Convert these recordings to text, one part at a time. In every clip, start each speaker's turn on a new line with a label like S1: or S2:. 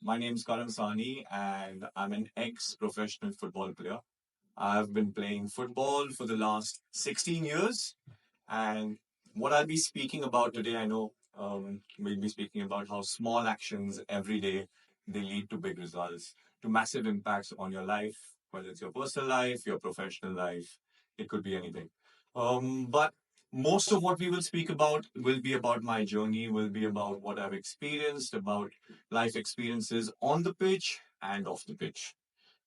S1: My name is Karan Sani, and I'm an ex-professional football player. I've been playing football for the last 16 years, and what I'll be speaking about today, I know we'll be speaking about how small actions every day they lead to big results, to massive impacts on your life, whether it's your personal life, your professional life, it could be anything. But most of what we will speak about will be about my journey, will be about what I've experienced, about life experiences on the pitch and off the pitch.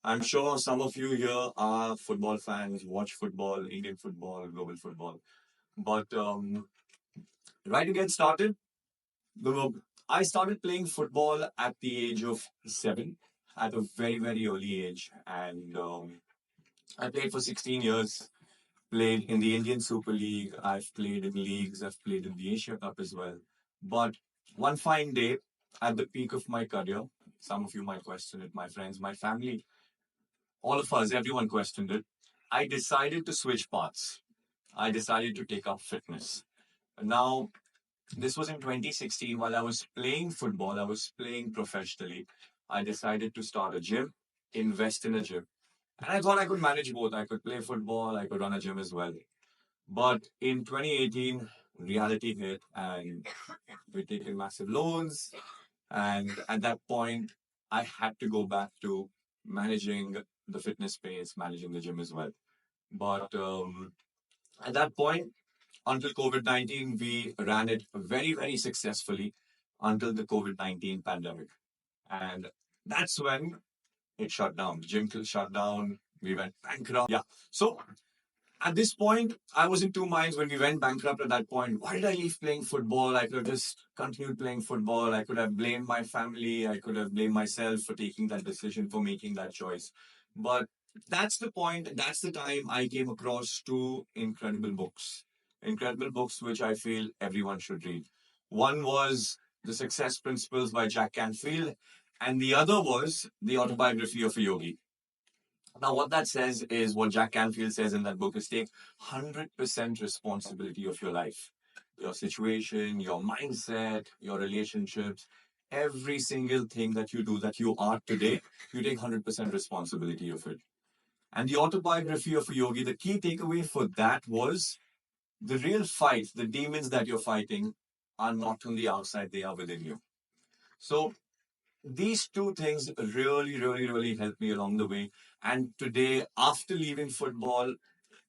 S1: I'm sure some of you here are football fans, watch football, Indian football, global football. But right to get started, the, I started playing football at the age of 7, at a very, very early age. And I played for 16 years, played in the Indian Super League. I've played in leagues, I've played in the Asia Cup as well. But one fine day, at the peak of my career, some of you might question it, my friends, my family, all of us, everyone questioned it. I decided to switch paths. I decided to take up fitness. Now, this was in 2016 while I was playing football, I was playing professionally. I decided to start a gym, invest in a gym. And I thought I could manage both. I could play football, I could run a gym as well. But in 2018, reality hit and we'd taken massive loans. And at that point, I had to go back to managing the fitness space, managing the gym as well. But at that point, until COVID 19, we ran it very, very successfully until the COVID 19 pandemic. And that's when it shut down. Gym shut down. We went bankrupt. Yeah. So at this point, I was in two minds when we went bankrupt at that point. Why did I leave playing football? I could have just continued playing football. I could have blamed my family. I could have blamed myself for taking that decision, for making that choice. But that's the point. That's the time I came across two incredible books. Incredible books which I feel everyone should read. One was The Success Principles by Jack Canfield, and the other was The Autobiography of a Yogi. Now, what that says is what Jack Canfield says in that book is take 100% responsibility of your life, your situation, your mindset, your relationships, every single thing that you do that you are today, you take 100% responsibility of it. And the autobiography of a yogi, the key takeaway for that was the real fight, the demons that you're fighting are not on the outside, they are within you. So these two things really, really, really helped me along the way. And today, after leaving football,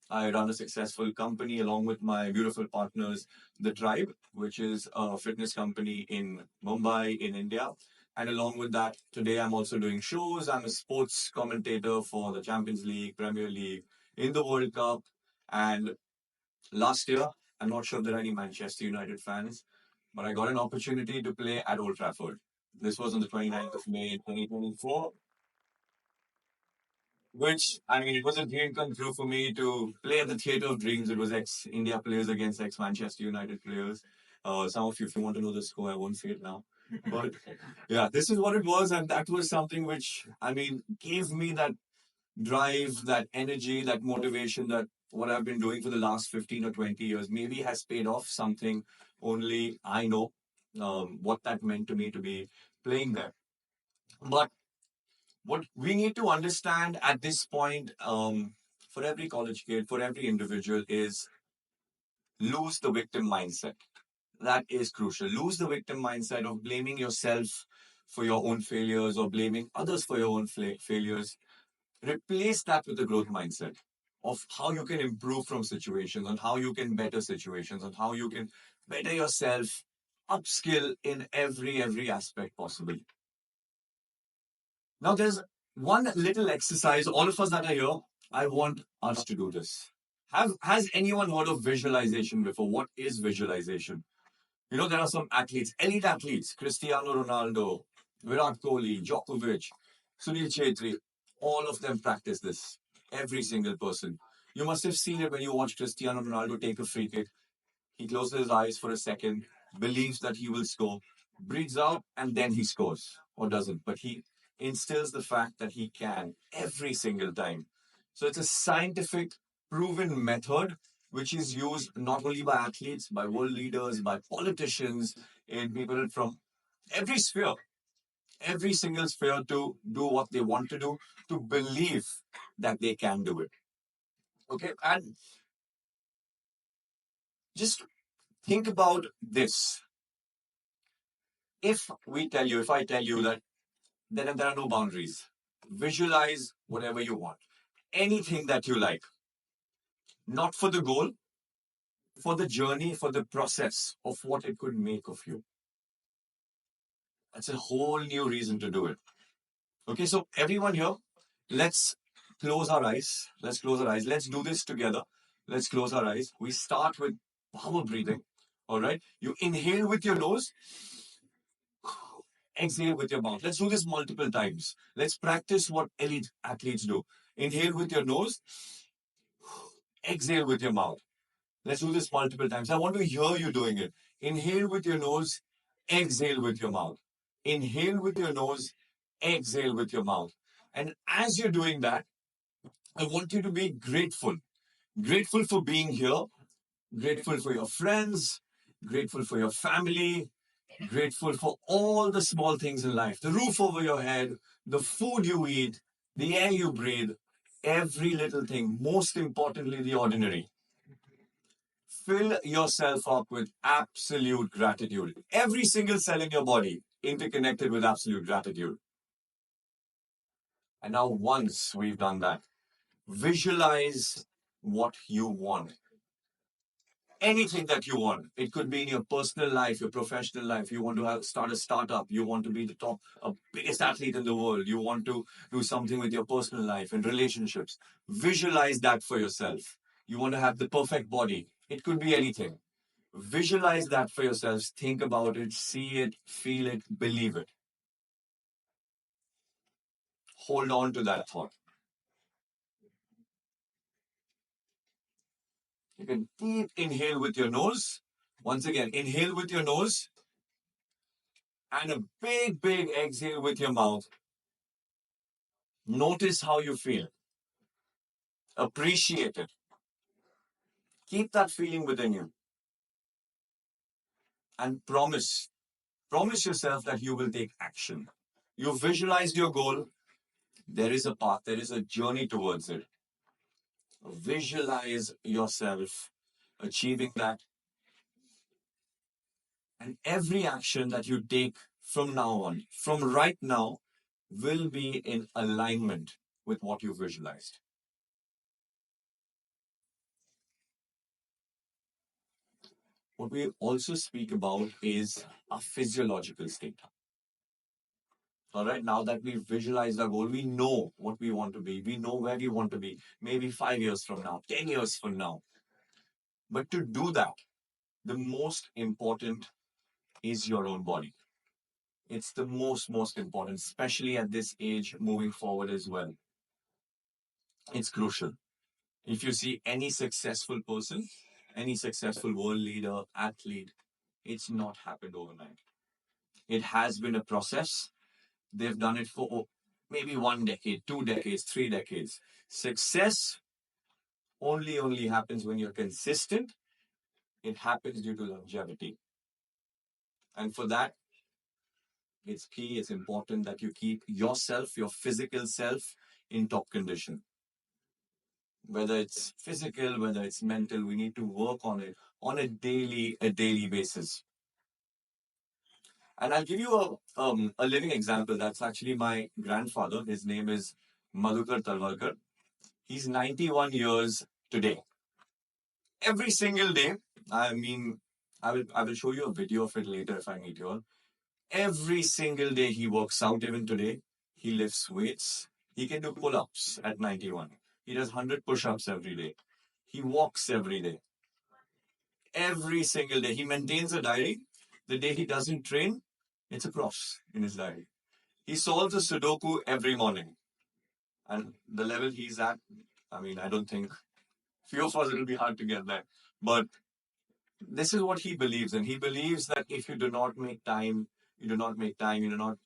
S1: I run a successful company along with my beautiful partners, The Tribe, which is a fitness company in Mumbai, in India. And along with that, today I'm also doing shows. I'm a sports commentator for the Champions League, Premier League, in the World Cup. And last year, I'm not sure if there are any Manchester United fans, but I got an opportunity to play at Old Trafford. This was on the 29th of May, 2024, which, I mean, it was a dream come true for me to play at the Theatre of Dreams. It was ex India players against ex Manchester United players. Some of you, if you want to know the score, I won't say it now. But yeah, this is what it was. And that was something which, I mean, gave me that drive, that energy, that motivation that what I've been doing for the last 15 or 20 years maybe has paid off something only I know what that meant to me to be playing there. But what we need to understand at this point, for every college kid, for every individual, is lose the victim mindset. That is crucial. Lose the victim mindset of blaming yourself for your own failures or blaming others for your own failures. Replace that with a growth mindset of how you can improve from situations, on how you can better situations, on how you can better yourself, upskill in every aspect possible. Now, there's one little exercise. All of us that are here, I want us to do this. Has anyone heard of visualization before? What is visualization? You know, there are some athletes, elite athletes, Cristiano Ronaldo, Virat Kohli, Djokovic, Sunil Chetri. All of them practice this. Every single person. You must have seen it when you watch Cristiano Ronaldo take a free kick. He closes his eyes for a second, believes that he will score, breathes out, and then he scores or doesn't. But he instills the fact that he can every single time. So it's a scientific, proven method which is used not only by athletes, by world leaders, by politicians, and people from every sphere. every single sphere to do what they want to do, to believe that they can do it. Okay. And just think about this. If I tell you that there are no boundaries, visualize whatever you want, anything that you like, not for the goal, for the journey, for the process of what it could make of you. That's a whole new reason to do it. Okay, so everyone here, let's close our eyes. Let's close our eyes. Let's do this together. Let's close our eyes. We start with power breathing. All right. You inhale with your nose, exhale with your mouth. Let's do this multiple times. Let's practice what elite athletes do. Inhale with your nose, exhale with your mouth. Let's do this multiple times. I want to hear you doing it. Inhale with your nose, exhale with your mouth. Inhale with your nose, exhale with your mouth. And as you're doing that, I want you to be grateful. Grateful for being here, grateful for your friends, grateful for your family, grateful for all the small things in life, the roof over your head, the food you eat, the air you breathe, every little thing, most importantly, the ordinary. Fill yourself up with absolute gratitude. Every single cell in your body interconnected with absolute gratitude. And now, once we've done that, visualize what you want. Anything that you want. It could be in your personal life, your professional life. You want to start a startup. You want to be the top, biggest athlete in the world. You want to do something with your personal life and relationships. Visualize that for yourself. You want to have the perfect body. It could be anything. Visualize that for yourselves. Think about it, see it, feel it, believe it. Hold on to that thought. You can deep inhale with your nose. Once again, inhale with your nose and a big, big exhale with your mouth. Notice how you feel. Appreciate it. Keep that feeling within you. And promise yourself that you will take action. You visualized your goal. There is a path, there is a journey towards it. Visualize yourself achieving that. And every action that you take from now on, from right now, will be in alignment with what you visualized. What we also speak about is a physiological state. All right, now that we've visualized our goal, we know what we want to be. We know where we want to be, maybe 5 years from now, 10 years from now. But to do that, the most important is your own body. It's the most important, especially at this age moving forward as well. It's crucial. If you see any successful person, any successful world leader, athlete, it's not happened overnight. It has been a process. They've done it for maybe 1 decade, 2 decades, 3 decades. Success only happens when you're consistent. It happens due to longevity. And for that, it's key, it's important that you keep yourself, your physical self, in top condition. Whether it's physical, whether it's mental, we need to work on it on a daily basis. And I'll give you a living example. That's actually my grandfather. His name is Madhukar Talwalkar. He's 91 years today. Every single day, I mean, I will show you a video of it later if I meet you all. Every single day he works out. Even today, he lifts weights. He can do pull-ups at 91. He does 100 push-ups every day. He walks every day. Every single day. He maintains a diary. The day he doesn't train, it's a cross in his diary. He solves a Sudoku every morning. And the level he's at, I mean, I don't think few of us it'll be hard to get there. But this is what he believes in. He believes that if you do not make time, you do not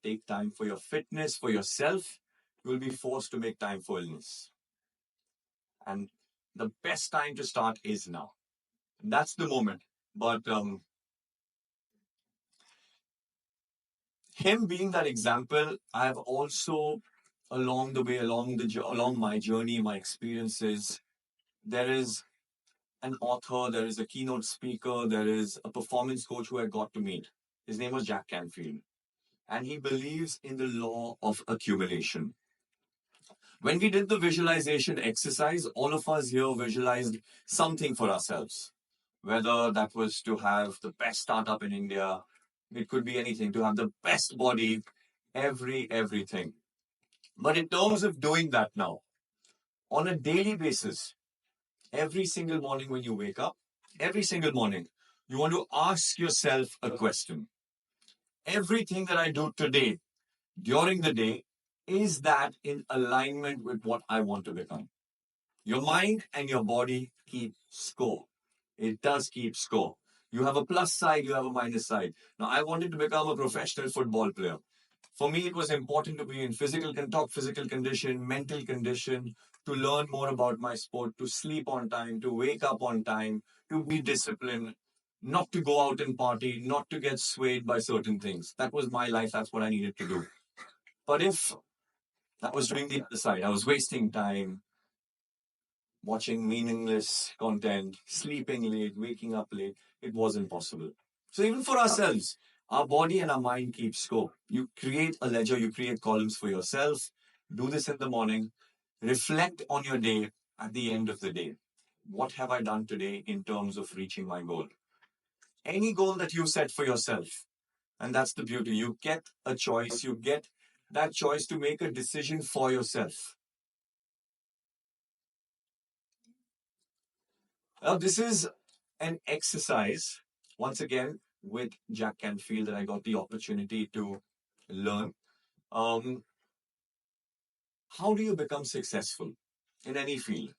S1: take time for your fitness, for yourself, you will be forced to make time for illness. And the best time to start is now. That's the moment. But Him being that example, I have also along the way, along my journey, my experiences, there is an author, there is a keynote speaker, there is a performance coach who I got to meet. His name was Jack Canfield, and he believes in the law of accumulation. When we did the visualization exercise, all of us here visualized something for ourselves. Whether that was to have the best startup in India, it could be anything, to have the best body, everything. But in terms of doing that now, on a daily basis, every single morning when you wake up, every single morning, you want to ask yourself a question. Everything that I do today, during the day, is that in alignment with what I want to become? Your mind and your body keep score. It does keep score. You have a plus side, you have a minus side. Now, I wanted to become a professional football player. For me, it was important to be in top physical condition, mental condition, to learn more about my sport, to sleep on time, to wake up on time, to be disciplined, not to go out and party, not to get swayed by certain things. That was my life. That's what I needed to do. But if I was doing the other side, I was wasting time, watching meaningless content, sleeping late, waking up late. It wasn't possible. So even for ourselves, our body and our mind keep score. You create a ledger, you create columns for yourself. Do this in the morning. Reflect on your day at the end of the day. What have I done today in terms of reaching my goal? Any goal that you set for yourself. And that's the beauty. You get a choice. You get that choice to make a decision for yourself. Now, this is an exercise, once again, with Jack Canfield that I got the opportunity to learn. Um, how do you become successful in any field?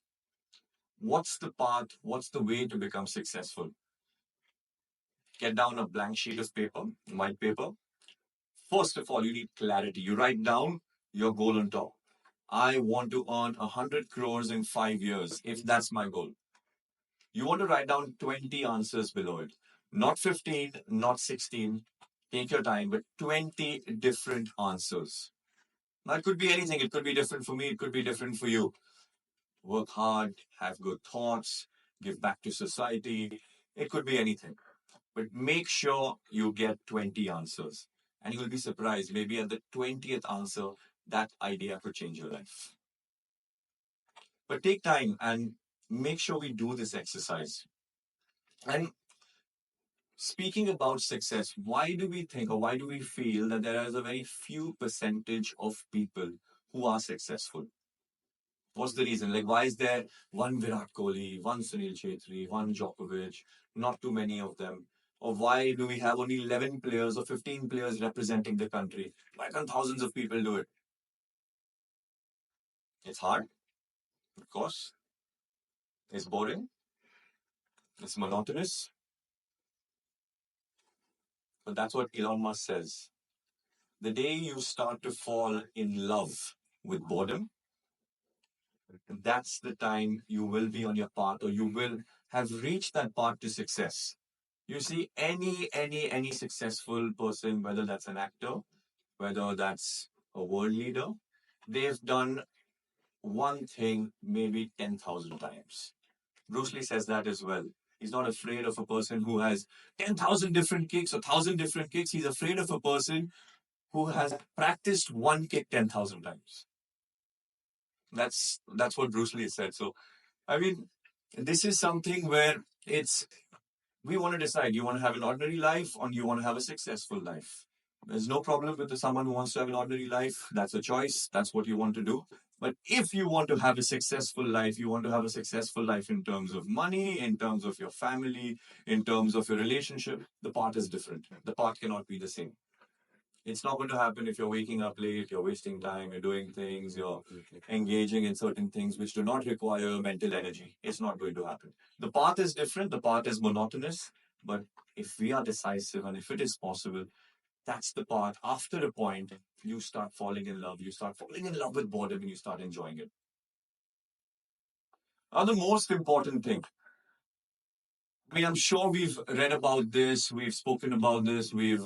S1: What's the path? What's the way to become successful? Get down a blank sheet of paper, white paper. First of all, you need clarity. You write down your goal on top. I want to earn 100 crores in 5 years, if that's my goal. You want to write down 20 answers below it. Not 15, not 16. Take your time, but 20 different answers. That could be anything. It could be different for me. It could be different for you. Work hard, have good thoughts, give back to society. It could be anything. But make sure you get 20 answers. And you will be surprised. Maybe at the 20th answer, that idea could change your life. But take time and make sure we do this exercise. And speaking about success, why do we think or why do we feel that there is a very few percentage of people who are successful? What's the reason? Like, why is there one Virat Kohli, one Sunil Chhetri, one Djokovic, not too many of them? Or why do we have only 11 players or 15 players representing the country? Why can't thousands of people do it? It's hard, of course. It's boring. It's monotonous. But that's what Elon Musk says. The day you start to fall in love with boredom, that's the time you will be on your path or you will have reached that path to success. You see, any successful person, whether that's an actor, whether that's a world leader, they've done one thing maybe 10,000 times. Bruce Lee says that as well. He's not afraid of a person who has 10,000 different kicks or 1,000 different kicks. He's afraid of a person who has practiced one kick 10,000 times. That's what Bruce Lee said. So, I mean, this is something where it's we want to decide, you want to have an ordinary life or you want to have a successful life. There's no problem with someone who wants to have an ordinary life. That's a choice. That's what you want to do. But if you want to have a successful life, you want to have a successful life in terms of money, in terms of your family, in terms of your relationship, the path is different. The path cannot be the same. It's not going to happen if you're waking up late, you're wasting time, you're doing things, you're engaging in certain things which do not require mental energy. It's not going to happen. The path is different, the path is monotonous, but if we are decisive and if it is possible, that's the path. After a point, you start falling in love. You start falling in love with boredom and you start enjoying it. Now, the most important thing, I mean, I'm sure we've read about this, we've spoken about this, we've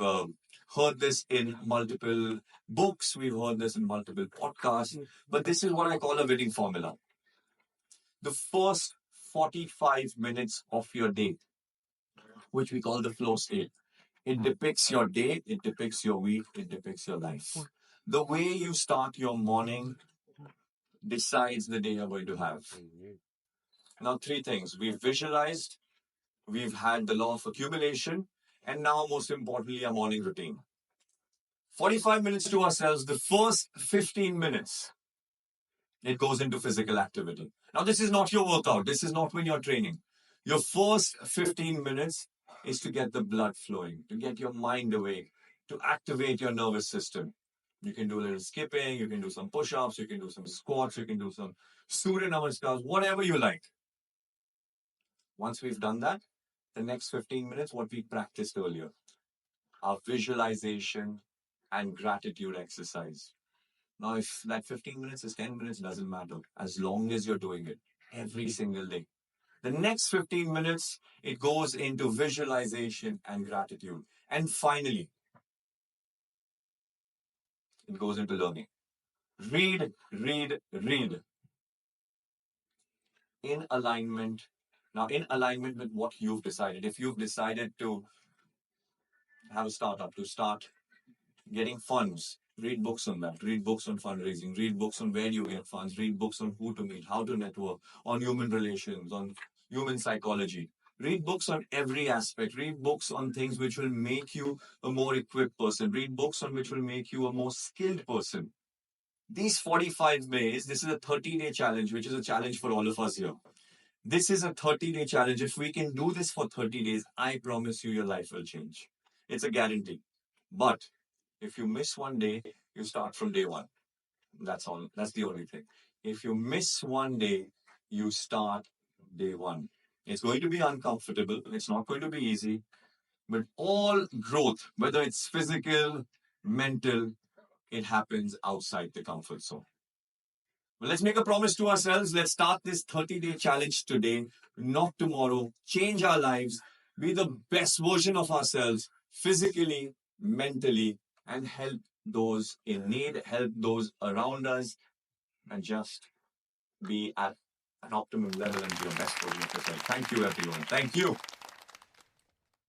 S1: heard this in multiple books, we've heard this in multiple podcasts, but this is what I call a winning formula. The first 45 minutes of your day, which we call the flow state, it depicts your day, it depicts your week, it depicts your life. The way you start your morning decides the day you're going to have. Now, three things. We've visualized, we've had the law of accumulation, and now, most importantly, a morning routine. 45 minutes to ourselves, the first 15 minutes, it goes into physical activity. Now, this is not your workout, this is not when you're training. Your first 15 minutes is to get the blood flowing, to get your mind awake, to activate your nervous system. You can do a little skipping, you can do some push ups, you can do some squats, you can do some Surya Namaskars, whatever you like. Once we've done that, the next 15 minutes, what we practiced earlier, our visualization and gratitude exercise. Now, if that 15 minutes is 10 minutes, doesn't matter, as long as you're doing it every single day. The next 15 minutes, it goes into visualization and gratitude. And finally, it goes into learning. Read, read, read. In alignment. Now, in alignment with what you've decided. If you've decided to have a startup, to start getting funds, read books on that. Read books on fundraising. Read books on where you get funds. Read books on who to meet, how to network, on human relations, on human psychology. Read books on every aspect. Read books on things which will make you a more equipped person. Read books on which will make you a more skilled person. These 45 days, this is a 30-day challenge, which is a challenge for all of us here. This is a 30-day challenge. If we can do this for 30 days, I promise you your life will change. It's a guarantee. But if you miss one day, you start from day one. That's all. That's the only thing. If you miss one day, you start day one. It's going to be uncomfortable. It's not going to be easy. But all growth, whether it's physical, mental, it happens outside the comfort zone. Well, let's make a promise to ourselves. Let's start this 30-day challenge today, not tomorrow. Change our lives, be the best version of ourselves, physically, mentally, and help those in need, help those around us, and just be at an optimum level and be your best version of yourself. Thank you, everyone. Thank you.